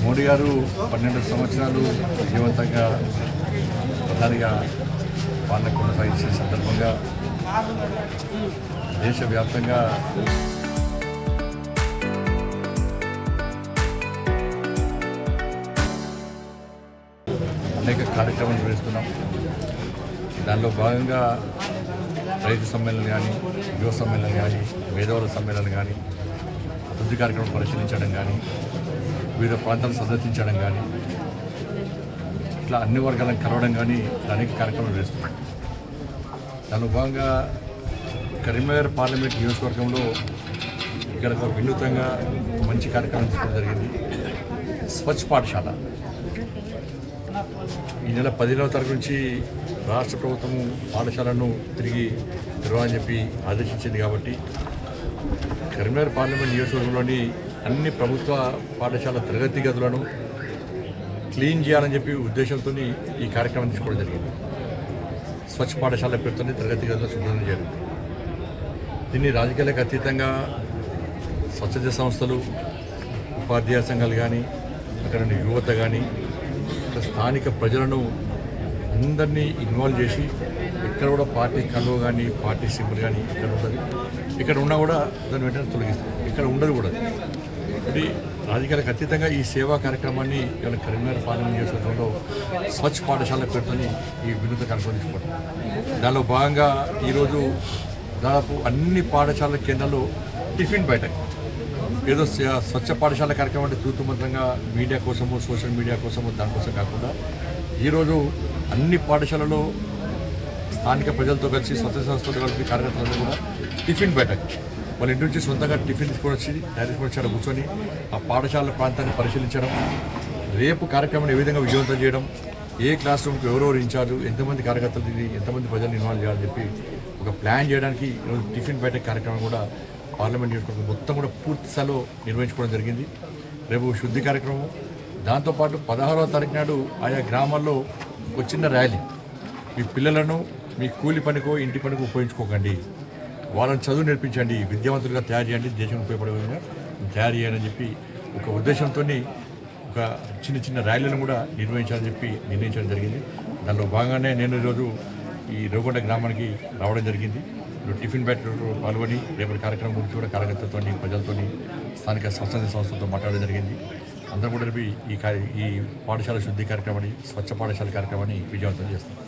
మోడీ గారు 12 సంవత్సరాలు విజయవంతంగా ప్రధానిగా పాలన కొనసాగించే సందర్భంగా దేశవ్యాప్తంగా అనేక కార్యక్రమాలు నిర్వహిస్తున్నాం. దానిలో భాగంగా రైతు సమ్మేళనం కానీ, యువ సమ్మేళనం కానీ, మేధావుల సమ్మేళనం కానీ, అభివృద్ధి కార్యక్రమం పరిశీలించడం కానీ, వివిధ ప్రాంతాలను సందర్శించడం కానీ, ఇట్లా అన్ని వర్గాలను కలవడం కానీ అనేక కార్యక్రమాలు నిర్వహిస్తున్నాం. దానిలో భాగంగా కరీంనగర్ పార్లమెంట్ నియోజకవర్గంలో ఇక్కడ ఒక వినూతంగా మంచి కార్యక్రమం తీసుకోవడం జరిగింది. స్వచ్ఛ పాఠశాల ఈ నెల 15వ తారీఖు నుంచి రాష్ట్ర ప్రభుత్వము పాఠశాలను తిరిగి తెరవాలని చెప్పి ఆదేశించింది. కాబట్టి కరీంనగర్ పార్లమెంట్ నియోజకవర్గంలోని అన్ని ప్రభుత్వ పాఠశాల తరగతి గదులను క్లీన్ చేయాలని చెప్పి ఉద్దేశంతో ఈ కార్యక్రమం తీసుకోవడం జరిగింది. స్వచ్ఛ పాఠశాల పేరుతో తరగతి గదులు శుభ్రం చేయడం. దీన్ని రాజకీయాలకు అతీతంగా స్వచ్ఛత సంస్థలు, ఉపాధ్యాయ సంఘాలు కానీ, అక్కడ యువత కానీ, స్థానిక ప్రజలను అందరినీ ఇన్వాల్వ్ చేసి ఎక్కడ కూడా పార్టీ కండువ కానీ, పార్టీ సింబల్ కానీ ఇక్కడ ఉండదు. ఇక్కడ ఉన్నా కూడా దాన్ని వెంటనే తొలగిస్తారు. ఇక్కడ ఉండదు కూడా. ఇది రాజకీయాలకు అతీతంగా ఈ సేవా కార్యక్రమాన్ని ఇవాళ కరీంనగర్ పార్లమెంట్ నియోజకవర్గంలో స్వచ్ఛ పాఠశాల పేరుతో ఈ వినూత్న కార్యక్రమం తీసుకుంటాం. దానిలో భాగంగా ఈరోజు దాదాపు అన్ని పాఠశాల కేంద్రాల్లో టిఫిన్ బయట ఏదో స్వచ్ఛ పాఠశాల కార్యక్రమం అంటే తూతుమంత్రంగా మీడియా కోసము, సోషల్ మీడియా కోసము, దానికోసం కాకుండా ఈరోజు అన్ని పాఠశాలలో స్థానిక ప్రజలతో కలిసి స్వచ్ఛ సంస్థలతో కలిసి కార్యకర్తలందరూ కూడా టిఫిన్ బయట వాళ్ళ ఇంటి నుంచి సొంతంగా టిఫిన్ తీసుకొని వచ్చి తయారు చేసుకొని వచ్చి కూర్చొని ఆ పాఠశాల ప్రాంతాన్ని పరిశీలించడం, రేపు కార్యక్రమాన్ని ఏ విధంగా విజయవంతం చేయడం, ఏ క్లాస్ రూమ్కి ఎవరెవరు ఇన్ఛార్జు, ఎంతమంది కార్యకర్తలు తిరిగి ఎంతమంది ప్రజలను ఇన్వాల్వ్ చేయాలని చెప్పి ఒక ప్లాన్ చేయడానికి ఈరోజు టిఫిన్ బయట కార్యక్రమం కూడా పార్లమెంట్ నియోజకవర్గం మొత్తం కూడా పూర్తి స్థాయిలో నిర్వహించుకోవడం జరిగింది. రేపు శుద్ధి కార్యక్రమం, దాంతోపాటు 16వ తారీఖు నాడు ఆయా గ్రామాల్లో ఒక చిన్న ర్యాలీ. మీ పిల్లలను మీ కూలి పనికో ఇంటి పనికో ఉపయోగించుకోకండి, వాళ్ళని చదువు నేర్పించండి, విద్యావంతులుగా తయారు చేయండి, దేశం ఉపయోగపడే విధంగా తయారు చేయాలని చెప్పి ఒక ఉద్దేశంతో ఒక చిన్న చిన్న ర్యాలీలను కూడా నిర్వహించాలని చెప్పి నిర్ణయించడం జరిగింది. దానిలో భాగంగానే నేను ఈరోజు ఈ రేగొండ గ్రామానికి రావడం జరిగింది. టిఫిన్ బ్యాట్ పాల్గొని రేపటి కార్యక్రమం గురించి కూడా కార్యకర్తలతో, ప్రజలతో, స్థానిక స్వచ్ఛంద సంస్థలతో మాట్లాడడం జరిగింది. అందరూ కూడా రేపు ఈ పాఠశాల శుద్ధి కార్యక్రమాన్ని, స్వచ్ఛ పాఠశాల కార్యక్రమాన్ని విజయవంతం చేస్తారు.